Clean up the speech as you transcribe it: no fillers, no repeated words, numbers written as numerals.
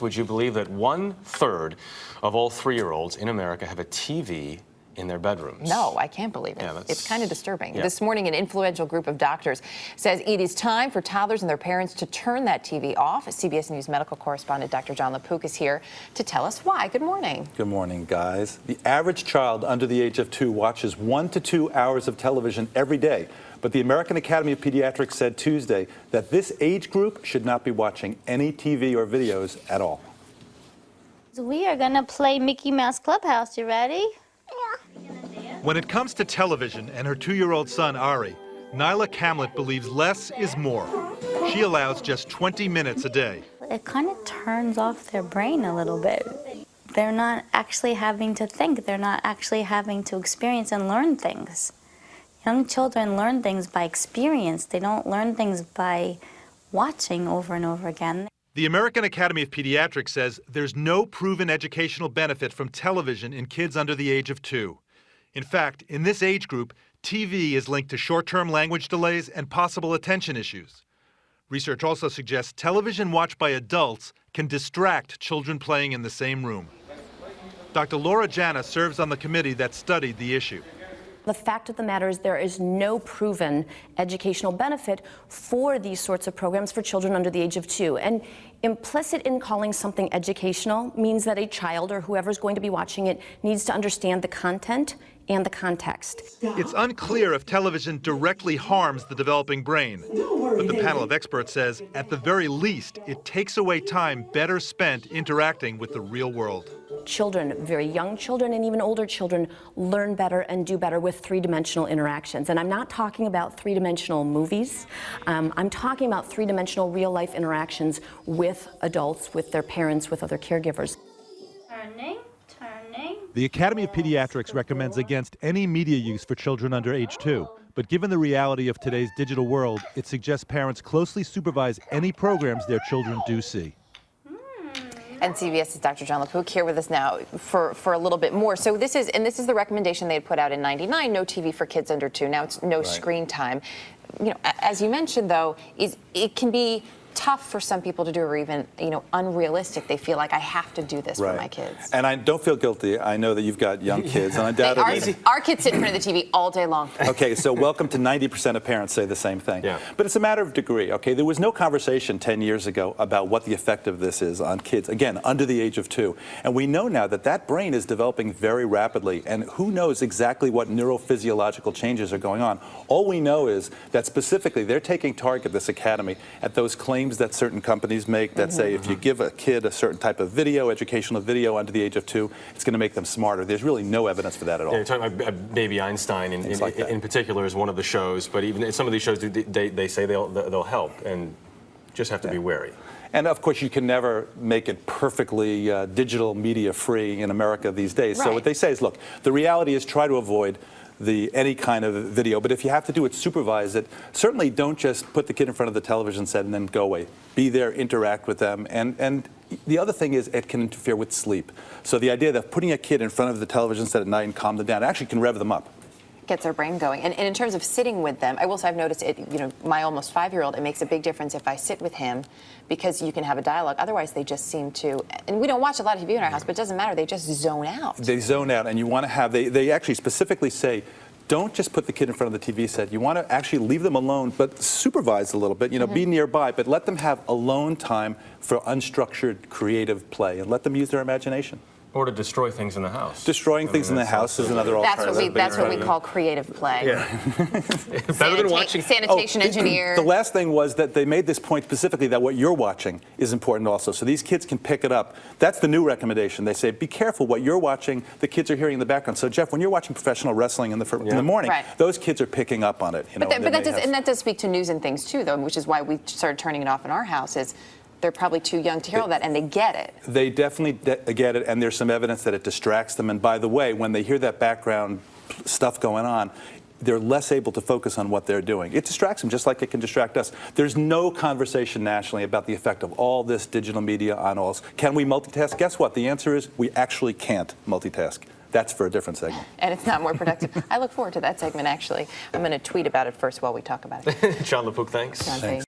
Would you believe that 1/3 of all 3-year-olds in America have a TV in their bedrooms? No, I can't believe it. Yeah, it's kind of disturbing. Yeah. This morning, an influential group of doctors says it is time for toddlers and their parents to turn that TV off. CBS News medical correspondent Dr. John LaPook is here to tell us why. Good morning. Good morning, guys. The average child under the age of 2 watches 1 to 2 hours of television every day. But the American Academy of Pediatrics said Tuesday that this age group should not be watching any TV or videos at all. We are going to play Mickey Mouse Clubhouse. You ready? When it comes to television and her 2-year-old son, Ari, Nyla Camlett believes less is more. She allows just 20 minutes a day. It kind of turns off their brain a little bit. They're not actually having to think. They're not actually having to experience and learn things. Young children learn things by experience. They don't learn things by watching over and over again. The American Academy of Pediatrics says there's no proven educational benefit from television in kids under the age of 2. In fact, in this age group, TV is linked to short-term language delays and possible attention issues. Research also suggests television watched by adults can distract children playing in the same room. Dr. Laura Jana serves on the committee that studied the issue. The fact of the matter is there is no proven educational benefit for these sorts of programs for children under the age of 2. And implicit in calling something educational means that a child or whoever's going to be watching it needs to understand the content and the context. It's unclear if television directly harms the developing brain, but the panel of experts says at the very least it takes away time better spent interacting with the real world. Children, very young children and even older children, learn better and do better with three-dimensional interactions. And I'm not talking about three-dimensional movies. I'm talking about three-dimensional real-life interactions with adults, with their parents, with other caregivers. Turning. The Academy of Pediatrics recommends against any media use for children under age 2. But given the reality of today's digital world, it suggests parents closely supervise any programs their children do see. And CBS's Dr. John LaPook here with us now for a little bit more. So this is the recommendation they had put out in '99, no TV for kids under 2. Now it's no screen time. You know, as you mentioned, though, it can be tough for some people to do, or even, unrealistic. They feel like, I have to do this for my kids. And I don't feel guilty. I know that you've got young kids, and undoubtedly... Our kids sit in front of the TV all day long. Okay, so welcome to 90% of parents say the same thing. Yeah. But it's a matter of degree, okay? There was no conversation 10 years ago about what the effect of this is on kids, again, under the age of 2. And we know now that that brain is developing very rapidly, and who knows exactly what neurophysiological changes are going on. All we know is that specifically they're taking target, this academy, at those claims that certain companies make that say if you give a kid a certain type of video, educational video under the age of 2, it's going to make them smarter. There's really no evidence for that at all. Yeah, you're talking about Baby Einstein in particular is one of the shows, but even some of these shows, they say they'll help, and just have to be wary. And of course, you can never make it perfectly digital media free in America these days. So what they say is, look, the reality is try to avoid any kind of video, but if you have to do it, supervise it. Certainly don't just put the kid in front of the television set and then go away. Be there, interact with them, and the other thing is it can interfere with sleep. So the idea that putting a kid in front of the television set at night and calm them down actually can rev them up. Gets their brain going. And in terms of sitting with them, I will say I've noticed it, my almost 5-year-old, it makes a big difference if I sit with him, because you can have a dialogue. Otherwise, they just seem to, and we don't watch a lot of TV in our house, but it doesn't matter, they just zone out. They zone out, and you want to have, they actually specifically say, don't just put the kid in front of the TV set. You want to actually leave them alone, but supervise a little bit, be nearby, but let them have alone time for unstructured, creative play, and let them use their imagination. Or to destroy things in the house. Destroying things in the house is another alternative. That's what we call creative play. Yeah. Better than watching. Sanitation engineer. The last thing was that they made this point specifically that what you're watching is important also. So these kids can pick it up. That's the new recommendation. They say, be careful what you're watching, the kids are hearing in the background. So Jeff, when you're watching professional wrestling in the morning, those kids are picking up on it. But that does speak to news and things too, though, which is why we started turning it off in our house. They're probably too young to hear all that, and they get it. They definitely get it, and there's some evidence that it distracts them. And by the way, when they hear that background stuff going on, they're less able to focus on what they're doing. It distracts them just like it can distract us. There's no conversation nationally about the effect of all this digital media on us. Can we multitask? Guess what? The answer is we actually can't multitask. That's for a different segment. And it's not more productive. I look forward to that segment, actually. I'm going to tweet about it first while we talk about it. John LaPook, thanks. John, thanks.